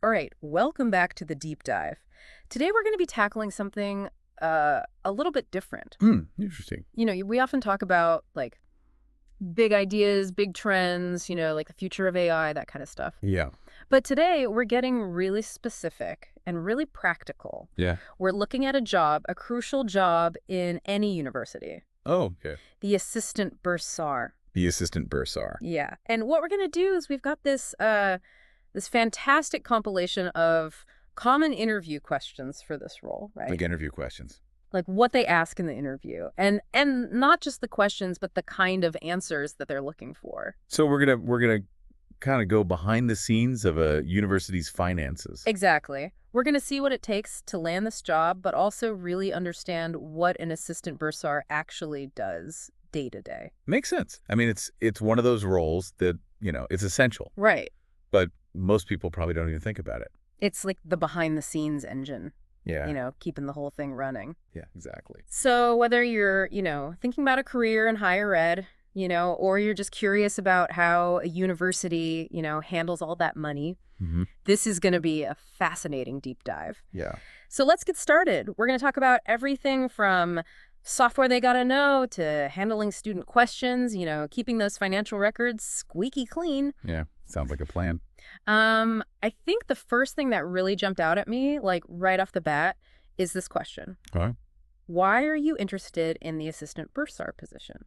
All right, welcome back to the deep dive. Today we're going to be tackling something a little bit different. Interesting. We often talk about like big ideas, big trends, like the future of AI, that kind of stuff. Yeah. But today we're getting really specific and really practical. Yeah. We're looking at a job, a crucial job in any university, Oh, okay. the Assistant Bursar. The Assistant Bursar. Yeah. And what we're going to do is we've got this fantastic compilation of common interview questions for this role, right? Like interview questions. Like what they ask in the interview. And not just the questions, but the kind of answers that they're looking for. So we're gonna kind of go behind the scenes of a university's finances. Exactly. We're going to see what it takes to land this job, but also really understand what an assistant bursar actually does day to day. Makes sense. I mean, it's one of those roles that, it's essential, Right. but most people probably don't even think about it. It's like the behind the scenes engine, Yeah. keeping the whole thing running. Yeah, exactly. So whether you're, thinking about a career in higher ed, or you're just curious about how a university, handles all that money, Mm-hmm. this is going to be a fascinating deep dive. Yeah. So let's get started. We're going to talk about everything from software they got to know to handling student questions, keeping those financial records squeaky clean. Yeah. Sounds like a plan. I think the first thing that really jumped out at me, like right off the bat, is this question. All right. Why are you interested in the assistant bursar position?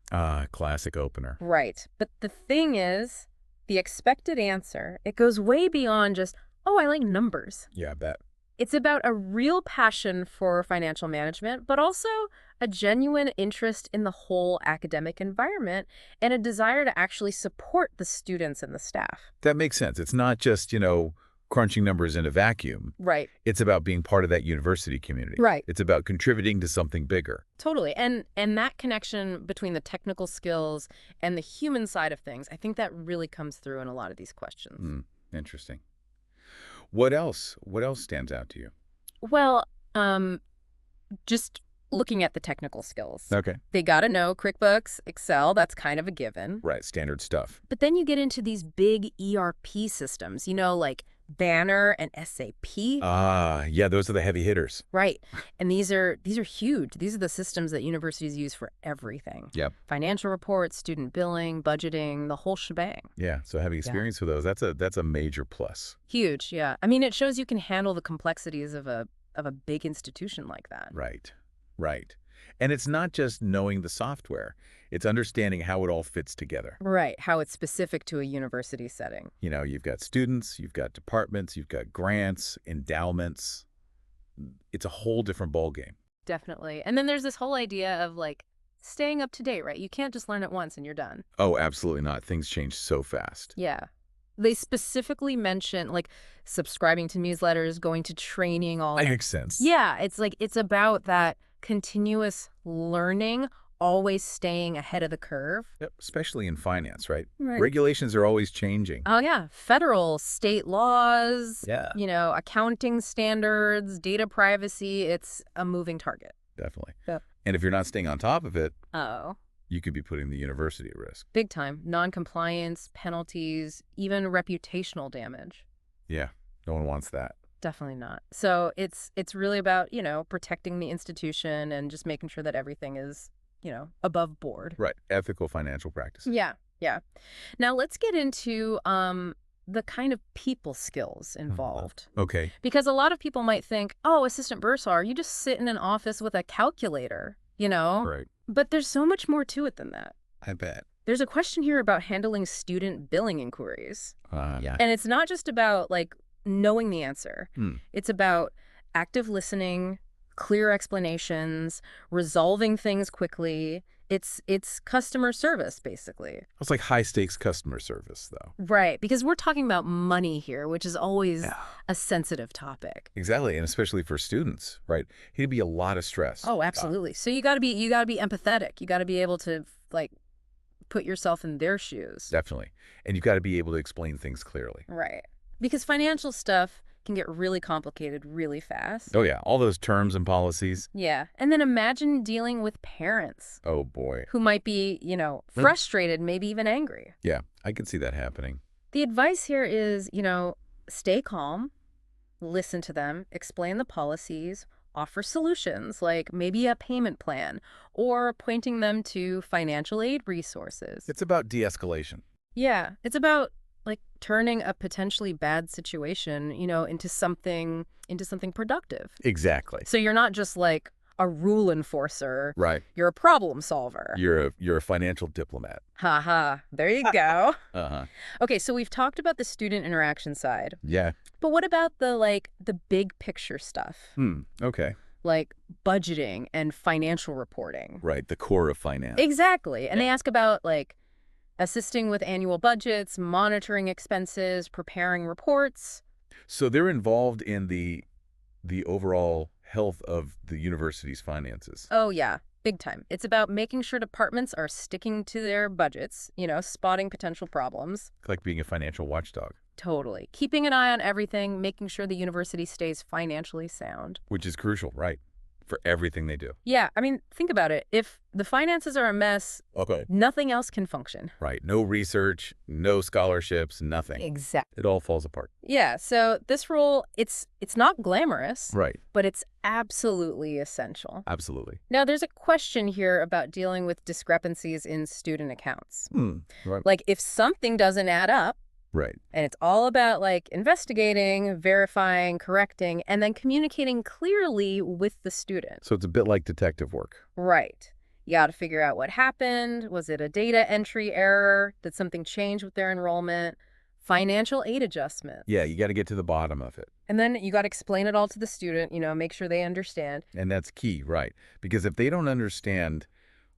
Classic opener. Right. But the thing is, the expected answer, it goes way beyond just, oh, I like numbers. Yeah, I bet. It's about a real passion for financial management, but also a genuine interest in the whole academic environment and a desire to actually support the students and the staff. That makes sense. It's not just, crunching numbers in a vacuum. Right. It's about being part of that university community. Right. It's about contributing to something bigger. Totally. And that connection between the technical skills and the human side of things, I think that really comes through in a lot of these questions. Interesting. What else? What else stands out to you? Well, just looking at the technical skills. Okay. They got to know QuickBooks, Excel, that's kind of a given. Right, standard stuff. But then you get into these big ERP systems, like Banner and SAP. Yeah, those are the heavy hitters. Right. And these are huge. These are the systems that universities use for everything. Yep. Financial reports, student billing, budgeting, the whole shebang. Yeah, so having experience with those, that's a major plus. Huge, yeah. I mean, it shows you can handle the complexities of a big institution like that. Right. Right. And it's not just knowing the software. It's understanding how it all fits together. Right, how it's specific to a university setting. You've got students, you've got departments, you've got grants, endowments. It's a whole different ballgame. Definitely. And then there's this whole idea of like staying up to date, right? You can't just learn it once and you're done. Oh, absolutely not. Things change so fast. Yeah. They specifically mention like subscribing to newsletters, going to training, all That that. makes sense. Yeah, it's about that continuous learning, always staying ahead of the curve. Yep, especially in finance, right? Right. Regulations are always changing. Oh, yeah. Federal, state laws, Yeah. Accounting standards, data privacy. It's a moving target. Definitely. Yep. And if you're not staying on top of it, Oh, you could be putting the university at risk. big time. Non-compliance, penalties, even reputational damage. Yeah, no one wants that. Definitely not. So it's really about, protecting the institution and just making sure that everything is, above board. Right, ethical financial practices. Yeah, yeah. Now let's get into the kind of people skills involved. Okay. Because a lot of people might think, oh, assistant bursar, you just sit in an office with a calculator, Right. But there's so much more to it than that. I bet. There's a question here about handling student billing inquiries. Yeah. And it's not just about, like, knowing the answer. It's about active listening, clear explanations, resolving things quickly. It's customer service, basically. It's like high-stakes customer service, though. Right, because we're talking about money here, which is always a sensitive topic. Exactly, and especially for students, right? It'd be a lot of stress. Oh, absolutely. So you got to be empathetic. You got to be able to like put yourself in their shoes. Definitely. And you've got to be able to explain things clearly. Right. Because financial stuff can get really complicated really fast. Oh, yeah. All those terms and policies. Yeah. And then imagine dealing with parents Oh, boy. who might be, frustrated, maybe even angry. Yeah, I could see that happening. The advice here is, stay calm, listen to them, explain the policies, offer solutions like maybe a payment plan or pointing them to financial aid resources. It's about de-escalation. Yeah, it's about like turning a potentially bad situation, into something productive. Exactly. So you're not just like a rule enforcer. Right. You're a problem solver. You're a financial diplomat. Ha ha. There you go. Uh-huh. Okay, so we've talked about the student interaction side. Yeah. But what about the big picture stuff? Okay. Like budgeting and financial reporting. Right. The core of finance. Exactly. And Yeah. they ask about like assisting with annual budgets, monitoring expenses, preparing reports. So they're involved in the overall health of the university's finances. Oh, yeah, big time. It's about making sure departments are sticking to their budgets, spotting potential problems. Like being a financial watchdog. Totally. Keeping an eye on everything, making sure the university stays financially sound. Which is crucial, right? For everything they do. Yeah, I mean, think about it. If the finances are a mess, Okay. nothing else can function. Right. No research, no scholarships, nothing. Exactly. It all falls apart. Yeah, so this role, it's not glamorous, Right. but it's absolutely essential. Absolutely. Now, there's a question here about dealing with discrepancies in student accounts. Right. Like, if something doesn't add up, Right. and it's all about, like, investigating, verifying, correcting, and then communicating clearly with the student. So it's a bit like detective work. Right. You got to figure out what happened. Was it a data entry error? Did something change with their enrollment? Financial aid adjustments. Yeah, you got to get to the bottom of it. And then you got to explain it all to the student, make sure they understand. And that's key, right? Because if they don't understand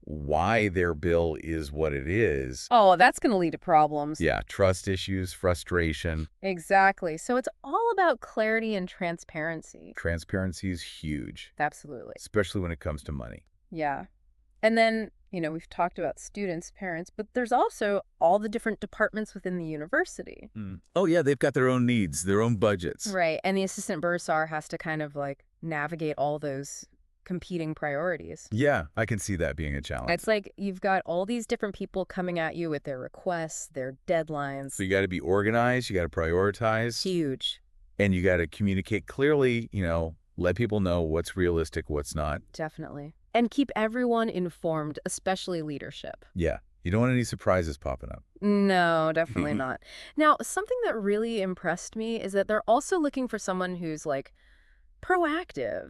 why their bill is what it is, Oh, that's going to lead to problems. yeah, trust issues, frustration. Exactly. So it's all about clarity and transparency. Transparency is huge, Absolutely. especially when it comes to money. Yeah. And then, we've talked about students, parents, but there's also all the different departments within the university. Oh, yeah, they've got their own needs, their own budgets. Right. And the assistant bursar has to kind of like navigate all those competing priorities. Yeah, I can see that being a challenge. It's like you've got all these different people coming at you with their requests, their deadlines. So you got to be organized, you got to prioritize. Huge. And you got to communicate clearly, let people know what's realistic, what's not. Definitely. And keep everyone informed, especially leadership. Yeah, you don't want any surprises popping up. No, definitely not. Now, something that really impressed me is that they're also looking for someone who's like proactive,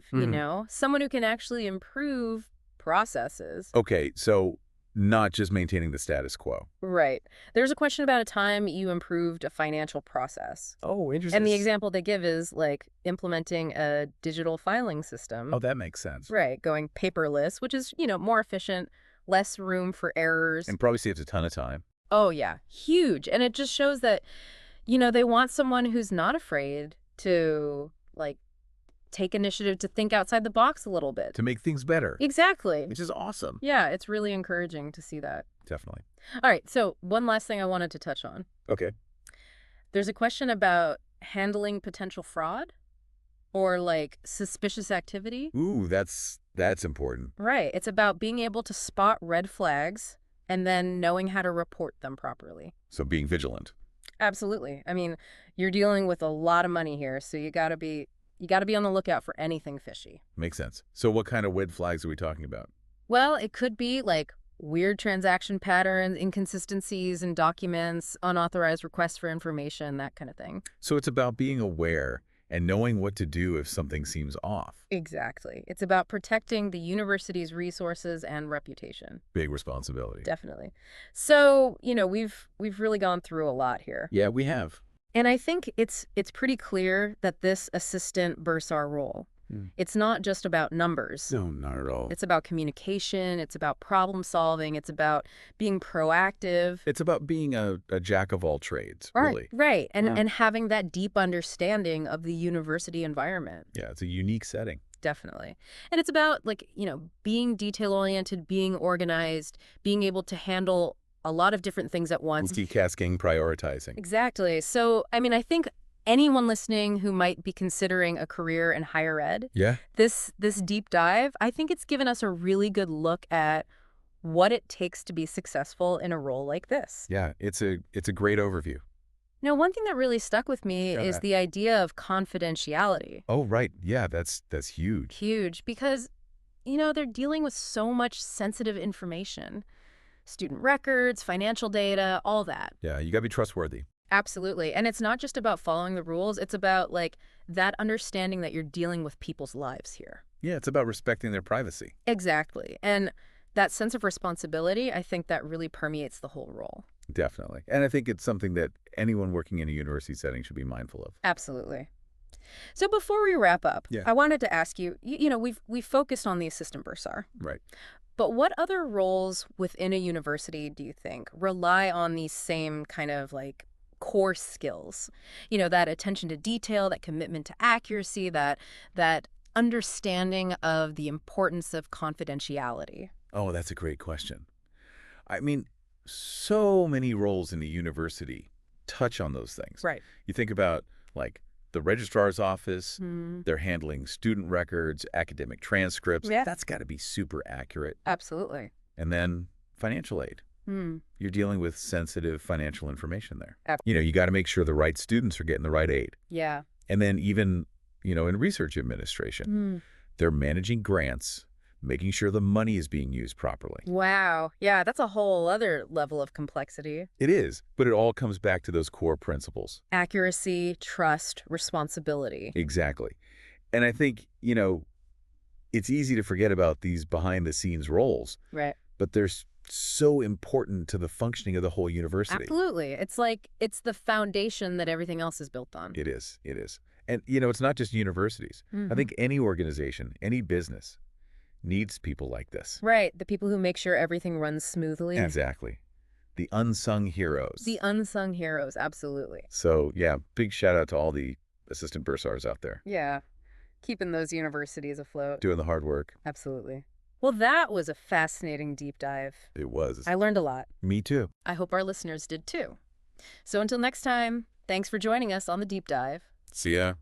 someone who can actually improve processes. Okay, so not just maintaining the status quo. Right. There's a question about a time you improved a financial process. Oh, interesting. And the example they give is like implementing a digital filing system. Oh, that makes sense. Right. Going paperless, which is, more efficient, less room for errors. And probably saves a ton of time. Oh, yeah. Huge. And it just shows that, they want someone who's not afraid to like take initiative to think outside the box a little bit. To make things better. Exactly. Which is awesome. Yeah, it's really encouraging to see that. Definitely. All right, so one last thing I wanted to touch on. Okay. There's a question about handling potential fraud or like suspicious activity. Ooh, that's important. Right. It's about being able to spot red flags and then knowing how to report them properly. So being vigilant. Absolutely. I mean, you're dealing with a lot of money here, so you got to be on the lookout for anything fishy. Makes sense. So what kind of red flags are we talking about? Well, it could be like weird transaction patterns, inconsistencies in documents, unauthorized requests for information, that kind of thing. So it's about being aware and knowing what to do if something seems off. Exactly. It's about protecting the university's resources and reputation. Big responsibility. Definitely. So, we've really gone through a lot here. Yeah, we have. And I think it's pretty clear that this assistant bursar role, it's not just about numbers. No, not at all. It's about communication. It's about problem solving. It's about being proactive. It's about being a jack of all trades, really. Right. And having that deep understanding of the university environment. Yeah, it's a unique setting. Definitely. And it's about being detail-oriented, being organized, being able to handle a lot of different things at once. Multitasking, prioritizing. Exactly. So, I think anyone listening who might be considering a career in higher ed, this deep dive, I think it's given us a really good look at what it takes to be successful in a role like this. Yeah, it's a great overview. One thing that really stuck with me Got is that. the idea of confidentiality. Oh, right. Yeah, that's huge. Huge, because, they're dealing with so much sensitive information. Student records, financial data, all that. Yeah, you got to be trustworthy. Absolutely. And it's not just about following the rules. It's about, like, that understanding that you're dealing with people's lives here. Yeah, it's about respecting their privacy. Exactly. And that sense of responsibility, I think that really permeates the whole role. Definitely. And I think it's something that anyone working in a university setting should be mindful of. Absolutely. So before we wrap up, Yeah. I wanted to ask you, we've focused on the assistant bursar, Right. but what other roles within a university do you think rely on these same kind of like core skills? That attention to detail, that commitment to accuracy, that understanding of the importance of confidentiality. Oh, that's a great question. I mean, so many roles in the university touch on those things. Right. You think about, like, the registrar's office, Hmm. they're handling student records, academic transcripts. Yeah. That's got to be super accurate. Absolutely. And then financial aid. Hmm. You're dealing with sensitive financial information there. Ab- You got to make sure the right students are getting the right aid. Yeah. And then even, in research administration, Hmm. they're managing grants, making sure the money is being used properly. Wow. Yeah, that's a whole other level of complexity. It is, but it all comes back to those core principles. Accuracy, trust, responsibility. Exactly. And I think, it's easy to forget about these behind-the-scenes roles, Right. but they're so important to the functioning of the whole university. Absolutely. It's like it's the foundation that everything else is built on. It is. It is. And, it's not just universities. I think any organization, any business needs people like this. Right. The people who make sure everything runs smoothly. Exactly. The unsung heroes. The unsung heroes. Absolutely. So, yeah, big shout out to all the assistant bursars out there Yeah. Keeping those universities afloat. doing the hard work. Absolutely. Well, that was a fascinating deep dive. It was. I learned a lot. Me too. I hope our listeners did too. So until next time, thanks for joining us on the deep dive. See ya.